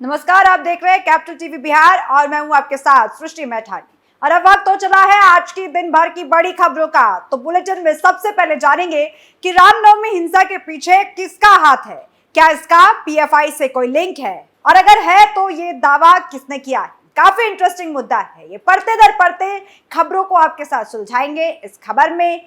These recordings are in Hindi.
नमस्कार, आप देख रहे हैं कैपिटल टीवी बिहार और मैं हूं आपके साथ सृष्टि मैठानी। और अब वक्त तो चला है आज की दिन भर की बड़ी खबरों का। तो बुलेटिन में सबसे पहले जानेंगे कि रामनवमी हिंसा के पीछे किसका हाथ है। क्या इसका पीएफआई से कोई लिंक है, और अगर है तो ये दावा किसने किया है। काफी इंटरेस्टिंग मुद्दा है ये, पढ़ते दर पढ़ते खबरों को आपके साथ सुलझाएंगे इस खबर में।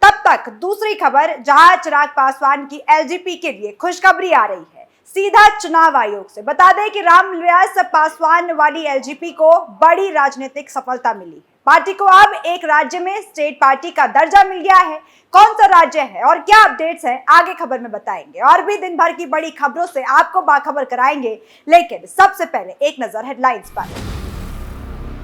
तब तक दूसरी खबर, जहां चिराग पासवान की एलजीपी के लिए खुशखबरी आ रही है सीधा चुनाव आयोग से। बता दें कि रामविलास पासवान वाली एलजीपी को बड़ी राजनीतिक सफलता मिली है। पार्टी को अब एक राज्य में स्टेट पार्टी का दर्जा मिल गया है। कौन सा राज्य है और क्या अपडेट्स है, आगे खबर में बताएंगे। और भी दिन भर की बड़ी खबरों से आपको बाखबर कराएंगे, लेकिन सबसे पहले एक नजर हेडलाइंस पर।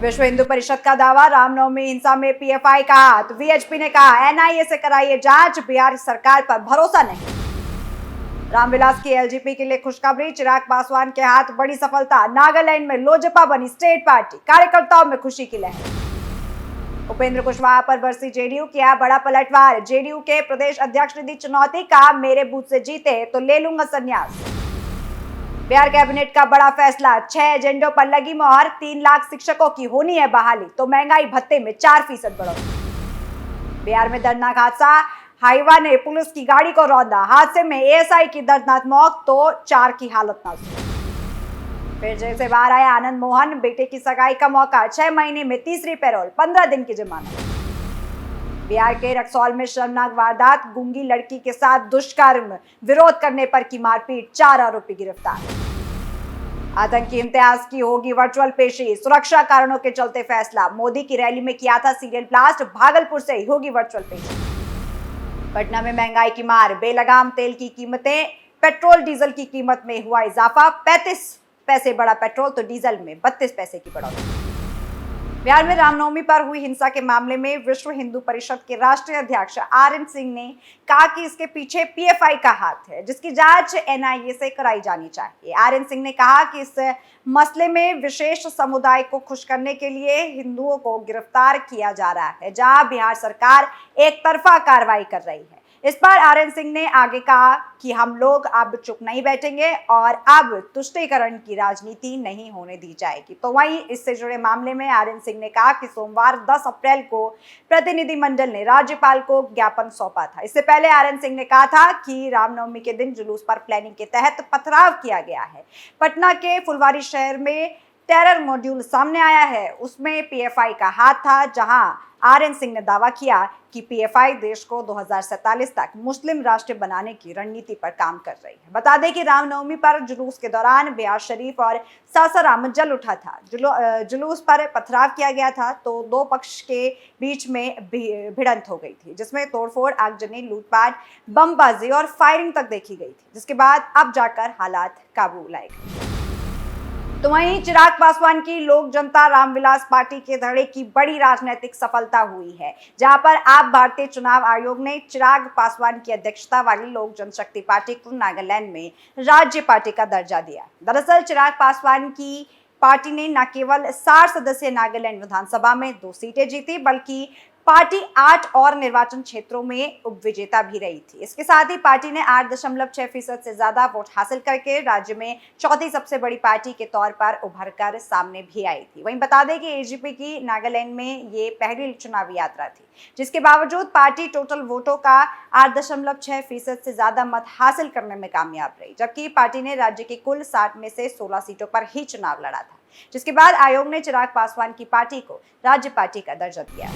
विश्व हिंदू परिषद का दावा, रामनवमी हिंसा में पीएफआई का हाथ। वीएचपी ने कहा एनआईए से कराइए जांच, बिहार सरकार पर भरोसा नहीं। रामविलास की एलजीपी के लिए खुशखबरी, चिराग पासवान के हाथ बड़ी सफलता। नागालैंड में लोजपा बनी स्टेट पार्टी, कार्यकर्ताओं में खुशी की लहर। उपेंद्र कुशवाहा पर बरसी जेडीयू, किया बड़ा पलटवार। जेडीयू के प्रदेश अध्यक्ष ने दी चुनौती, कहा मेरे बूथ से जीते तो ले लूंगा संन्यास। बिहार कैबिनेट का बड़ा फैसला, 6 एजेंडों पर लगी मोहर। 3 लाख शिक्षकों की होनी है बहाली, तो महंगाई भत्ते में 4% बढ़ोतरी। बिहार में दर्दनाक हादसा, हाईवा ने पुलिस की गाड़ी को रौंदा। हादसे में एएसआई की दर्दनाक मौत, तो 4 की हालत नाजुक। फिर जेल से बाहर आया आनंद मोहन, बेटे की सगाई का मौका। 6 महीने में तीसरी पैरोल, 15 दिन की जमानत। बिहार के रक्सौल में शर्मनाक वारदात, गूंगी लड़की के साथ दुष्कर्म, विरोध करने पर की मारपीट, 4 आरोपी गिरफ्तार। आतंकी इम्तियाज की होगी वर्चुअल पेशी, सुरक्षा कारणों के चलते फैसला। मोदी की रैली में किया था सीरियल ब्लास्ट, भागलपुर से ही होगी वर्चुअल पेशी। पटना में महंगाई की मार, बेलगाम तेल की कीमतें, पेट्रोल डीजल की कीमत में हुआ इजाफा। 35 पैसे बढ़ा पेट्रोल, तो डीजल में 32 पैसे की बढ़ोतरी। बिहार में रामनवमी पर हुई हिंसा के मामले में विश्व हिंदू परिषद के राष्ट्रीय अध्यक्ष आरएन सिंह ने कहा कि इसके पीछे पीएफआई का हाथ है, जिसकी जांच एनआईए से कराई जानी चाहिए। आरएन सिंह ने कहा कि इस मसले में विशेष समुदाय को खुश करने के लिए हिंदुओं को गिरफ्तार किया जा रहा है, जहां बिहार सरकार एक तरफा कार्रवाई कर रही है। इस पर आरएन सिंह ने आगे कहा कि हम लोग अब चुप नहीं बैठेंगे और अब तुष्टीकरण की राजनीति नहीं होने दी जाएगी। तो वहीं इससे जुड़े मामले में आरएन सिंह ने कहा कि सोमवार 10 अप्रैल को प्रतिनिधिमंडल ने राज्यपाल को ज्ञापन सौंपा था। इससे पहले आरएन सिंह ने कहा था कि रामनवमी के दिन जुलूस पर प्लानिंग के तहत पथराव किया गया है। पटना के फुलवारी शहर में टेरर मॉड्यूल सामने आया है, उसमें पीएफआई का हाथ था, जहां आरएन सिंह ने दावा किया कि पीएफआई देश को 2047 तक मुस्लिम राष्ट्र बनाने की रणनीति पर काम कर रही है। बता दें कि रामनवमी पर जुलूस के दौरान बिहार शरीफ और सासाराम जल उठा था। जुलूस पर पथराव किया गया था, तो 2 पक्ष के बीच में भिड़ंत हो गई थी, जिसमें तोड़फोड़, आगजनी, लूटपाट, बमबाजी और फायरिंग तक देखी गई थी, जिसके बाद अब जाकर हालात काबू लाए गए। तो वहीं चिराग पासवान की लोक जनता रामविलास पार्टी के धड़े की बड़ी राजनीतिक सफलता हुई है, जहां पर आप भारतीय चुनाव आयोग ने चिराग पासवान की अध्यक्षता वाली लोक जनशक्ति पार्टी को नागालैंड में राज्य पार्टी का दर्जा दिया। दरअसल चिराग पासवान की पार्टी ने न केवल 60 सदस्यीय नागालैंड विधानसभा में 2 सीटें जीती, बल्कि पार्टी 8 और निर्वाचन क्षेत्रों में उपविजेता भी रही थी। इसके साथ ही पार्टी ने 8.6% से ज्यादा वोट हासिल करके राज्य में चौथी सबसे बड़ी पार्टी के तौर पर उभर कर सामने भी आई थी। वहीं बता दें कि एजीपी की नागालैंड में ये पहली चुनावी यात्रा थी, जिसके बावजूद पार्टी टोटल वोटों का 8.6% से ज्यादा मत हासिल करने में कामयाब रही, जबकि पार्टी ने राज्य की कुल 60 में से 16 सीटों पर ही चुनाव लड़ा था, जिसके बाद आयोग ने चिराग पासवान की पार्टी को राज्य पार्टी का दर्जा दिया।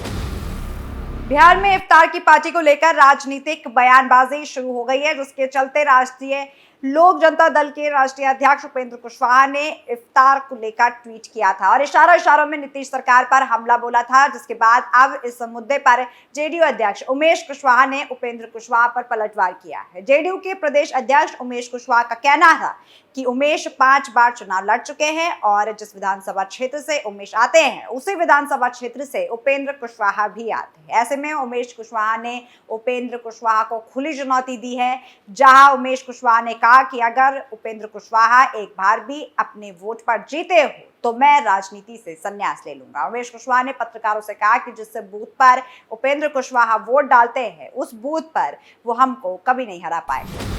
बिहार में इफ्तार की पार्टी को लेकर राजनीतिक बयानबाजी शुरू हो गई है, जिसके चलते राष्ट्रीय लोक जनता दल के राष्ट्रीय अध्यक्ष उपेंद्र कुशवाहा ने इफ्तार को लेकर ट्वीट किया था और इशारों में नीतीश सरकार पर हमला बोला था, जिसके बाद अब इस मुद्दे पर जेडीयू अध्यक्ष उमेश कुशवाहा ने उपेंद्र कुशवाहा पर पलटवार किया है। जेडीयू के प्रदेश अध्यक्ष उमेश कुशवाहा का कहना था कि उमेश 5 बार चुनाव लड़ चुके हैं और जिस विधानसभा क्षेत्र से उमेश आते हैं, उसी विधानसभा क्षेत्र से उपेंद्र कुशवाहा भी आते हैं। ऐसे में उमेश कुशवाहा ने उपेंद्र कुशवाहा को खुली चुनौती दी है, जहां उमेश कुशवाहा ने कहा कि अगर उपेंद्र कुशवाहा एक बार भी अपने वोट पर जीते हो तो मैं राजनीति से संन्यास ले लूंगा। उमेश कुशवाहा ने पत्रकारों से कहा कि जिस बूथ पर उपेंद्र कुशवाहा वोट डालते हैं उस बूथ पर वो हमको कभी नहीं हरा पाए।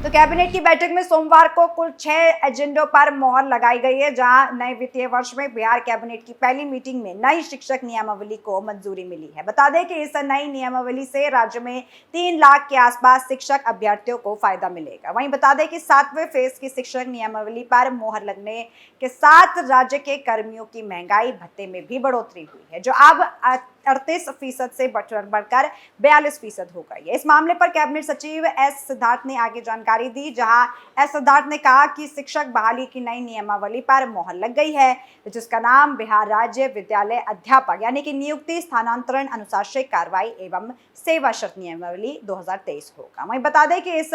तो कैबिनेट की बैठक में सोमवार को कुल 6 एजेंडों पर मोहर लगाई गई है, जहां नए वित्तीय वर्ष में बिहार कैबिनेट की पहली मीटिंग में नई शिक्षक नियमावली को मंजूरी मिली है। बता दें कि इस नई नियमावली से राज्य में 3 लाख के आसपास शिक्षक अभ्यर्थियों को फायदा मिलेगा। वहीं बता दें कि 7वें फेज की शिक्षक नियमावली पर मोहर लगने के साथ राज्य के कर्मियों की महंगाई भत्ते में भी बढ़ोतरी हुई है, जो अब 38% से बढ़कर 42% हो गई है। इस मामले पर कैबिनेट सचिव एस सिद्धार्थ ने आगे जानकारी दी, जहां एस सिद्धार्थ ने कहा कि शिक्षक बहाली की नई नियमावली पर मोहर लग गई है, जिसका नाम बिहार राज्य विद्यालय अध्यापक यानी कि नियुक्ति, स्थानांतरण, अनुशासनिक कार्रवाई एवं सेवा शर्त नियमावली 2023 होगा। वहीं बता दें कि इस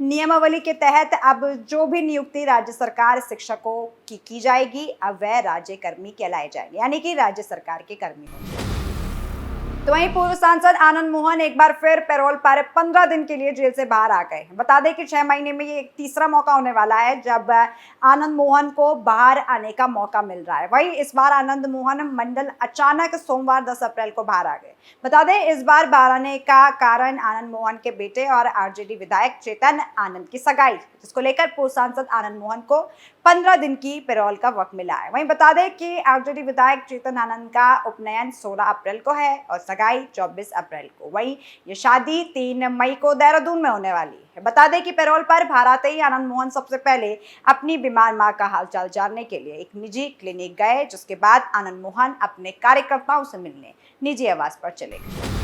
नियमावली के तहत अब जो भी नियुक्ति राज्य सरकार शिक्षकों की जाएगी, अब वह राज्य कर्मी कहलाए जाएंगे, यानी कि राज्य सरकार के कर्मी होंगे। तो वहीं पूर्व सांसद आनंद मोहन एक बार फिर पैरोल पर 15 दिन के लिए जेल से बाहर आ गए। बता दें कि 6 महीने में ये एक तीसरा मौका होने वाला है जब आनंद मोहन को बाहर आने का मौका मिल रहा है। वहीं इस बार आनंद मोहन मंडल अचानक सोमवार 10 अप्रैल को बाहर आ गए। बता दें इस बार बाहर आने का कारण आनंद मोहन के बेटे और आरजेडी विधायक चेतन आनंद की सगाई, जिसको लेकर पूर्व सांसद आनंद मोहन को 15 दिन की पैरोल का वक्त मिला है। वहीं बता दें कि आरजेडी विधायक चेतन आनंद का उपनयन 16 अप्रैल को है और सगाई 24 अप्रैल को। वहीं ये शादी 3 मई को देहरादून में होने वाली है। बता दें कि पैरोल पर बाहर आते ही आनंद मोहन सबसे पहले अपनी बीमार मां का हालचाल जानने के लिए एक निजी क्लिनिक गए, जिसके बाद आनंद मोहन अपने कार्यकर्ताओं से मिलने निजी आवास पर चले गए।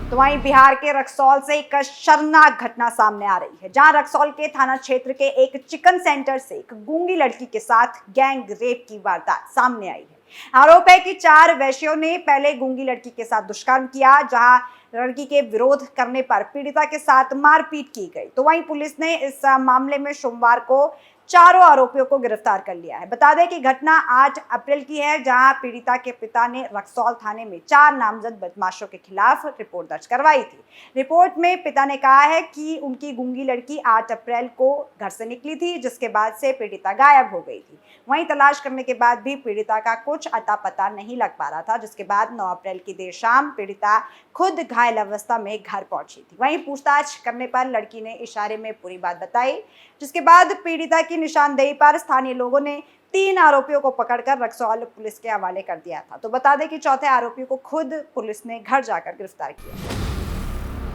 तो वहीं बिहार के रक्सौल से एक शर्मनाक घटना सामने आ रही है, जहां रक्सौल के थाना क्षेत्र के एक चिकन सेंटर से एक गूंगी लड़की के साथ गैंग रेप की वारदात सामने आई है। आरोप है कि 4 वैश्यों ने पहले गूंगी लड़की के साथ दुष्कर्म किया, जहां लड़की के विरोध करने पर पीड़िता के साथ मारपीट की गई। तो वहीं पुलिस ने इस मामले में सोमवार को चारों आरोपियों को गिरफ्तार कर लिया है। बता दें कि घटना 8 अप्रैल की है, जहां पीड़िता के पिता ने रक्सौल थाने में 4 नामजद बदमाशों के खिलाफ रिपोर्ट दर्ज करवाई थी। रिपोर्ट में पिता ने कहा है कि उनकी गूंगी लड़की 8 अप्रैल को घर से निकली थी, जिसके बाद से पीड़िता गायब हो गई थी। वहीं तलाश करने के बाद भी पीड़िता का कुछ अता पता नहीं लग पा रहा था, जिसके बाद 9 अप्रैल की देर शाम पीड़िता खुद घायल अवस्था में घर पहुंची थी। वहीं पूछताछ करने पर लड़की ने इशारे में पूरी बात बताई, जिसके बाद पीड़िता की निशानदेही पर स्थानीय लोगों ने 3 आरोपियों को पकड़कर रक्सौल पुलिस के हवाले कर दिया था। तो बता दें कि चौथे आरोपी को खुद पुलिस ने घर जाकर गिरफ्तार किया।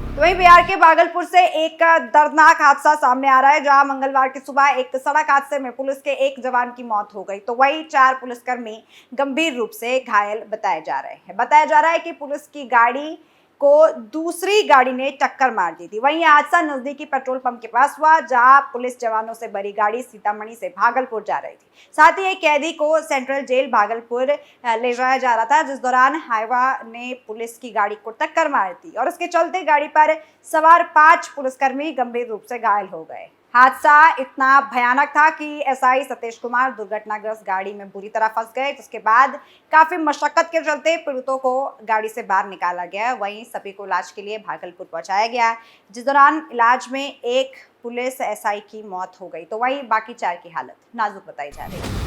तो वहीं बिहार के भागलपुर से एक दर्दनाक हादसा सामने आ रहा है, जहां मंगलवार की सुबह एक सड़क हादसे में पुलिस के एक जवान की मौत हो गई। तो वहीं 4 पुलिसकर्मी गंभीर रूप से घायल बताए जा रहे हैं। बताया जा रहा है कि पुलिस की गाड़ी को दूसरी गाड़ी ने टक्कर मार दी थी। वहीं हादसा नजदीकी पेट्रोल पंप के पास हुआ, जहां पुलिस जवानों से भरी गाड़ी सीतामढ़ी से भागलपुर जा रही थी। साथ ही एक कैदी को सेंट्रल जेल भागलपुर ले जाया जा रहा था, जिस दौरान हाईवा ने पुलिस की गाड़ी को टक्कर मार दी और उसके चलते गाड़ी पर सवार 5 पुलिसकर्मी गंभीर रूप से घायल हो गए। हादसा इतना भयानक था कि एसआई सतीश कुमार दुर्घटनाग्रस्त गाड़ी में बुरी तरह फंस गए, जिसके बाद काफी मशक्कत के चलते पीड़ितों को गाड़ी से बाहर निकाला गया। वहीं सभी को इलाज के लिए भागलपुर पहुंचाया गया, जिस दौरान इलाज में एक पुलिस एसआई की मौत हो गई। तो वहीं बाकी 4 की हालत नाजुक बताई जा रही है।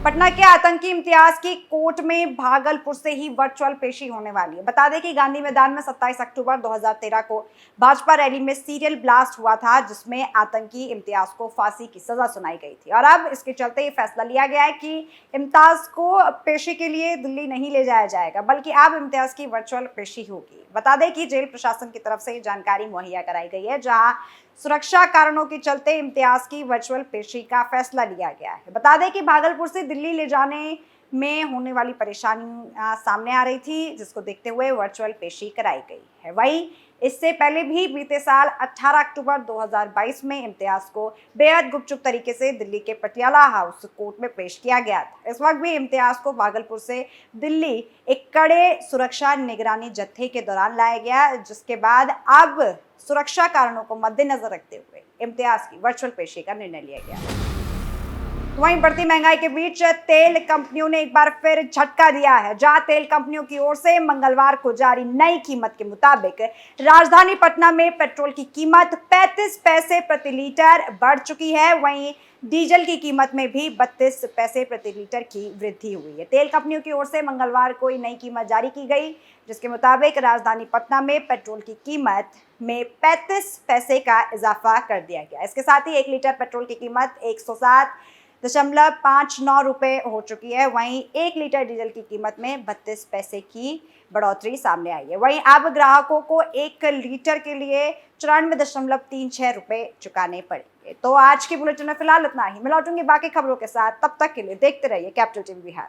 पटना के आतंकी इम्तियाज की कोर्ट में भागलपुर से ही वर्चुअल पेशी होने वाली है। बता दें कि गांधी मैदान में 27 अक्टूबर 2013 को भाजपा रैली में सीरियल ब्लास्ट हुआ था, जिसमें आतंकी इम्तियाज को फांसी की सजा सुनाई गई थी। और अब इसके चलते ये फैसला लिया गया है कि इम्तियाज को पेशी के लिए दिल्ली नहीं ले जाया जाएगा, बल्कि अब इम्तियाज की वर्चुअल पेशी होगी। बता दें कि जेल प्रशासन की तरफ से जानकारी मुहैया कराई गई है, जहां सुरक्षा कारणों के चलते इम्तियाज की वर्चुअल पेशी का फैसला लिया गया है। बता दें कि भागलपुर से दिल्ली ले जाने में होने वाली परेशानी सामने आ रही थी, जिसको देखते हुए वर्चुअल पेशी कराई गई है। वहीं इससे पहले भी बीते साल 18 अक्टूबर 2022 में इम्तियाज को बेहद गुपचुप तरीके से दिल्ली के पटियाला हाउस कोर्ट में पेश किया गया था। इस वक्त भी इम्तियाज को भागलपुर से दिल्ली एक कड़े सुरक्षा निगरानी जत्थे के दौरान लाया गया, जिसके बाद अब सुरक्षा कारणों को मद्देनजर रखते हुए इम्तियाज की वर्चुअल पेशी का निर्णय लिया गया। वहीं बढ़ती महंगाई के बीच तेल कंपनियों ने एक बार फिर झटका दिया है, जहां तेल कंपनियों की ओर से मंगलवार को जारी नई कीमत के मुताबिक राजधानी पटना में पेट्रोल की कीमत 35 पैसे प्रति लीटर बढ़ चुकी है। वहीं डीजल की कीमत में भी 32 पैसे प्रति लीटर की वृद्धि हुई है। तेल कंपनियों की ओर से मंगलवार को नई कीमत जारी की गई, जिसके मुताबिक राजधानी पटना में पेट्रोल की कीमत में 35 पैसे का इजाफा कर दिया गया। इसके साथ ही 1 लीटर पेट्रोल की कीमत 107.59 रुपये हो चुकी है। वहीं 1 लीटर डीजल की कीमत में 32 पैसे की बढ़ोतरी सामने आई है। वहीं अब ग्राहकों को 1 लीटर के लिए 94.36 रुपये चुकाने पड़ेंगे। तो आज की बुलेटिन में फिलहाल इतना ही। मैं लौटूंगी बाकी खबरों के साथ, तब तक के लिए देखते रहिए कैपिटल टीवी बिहार।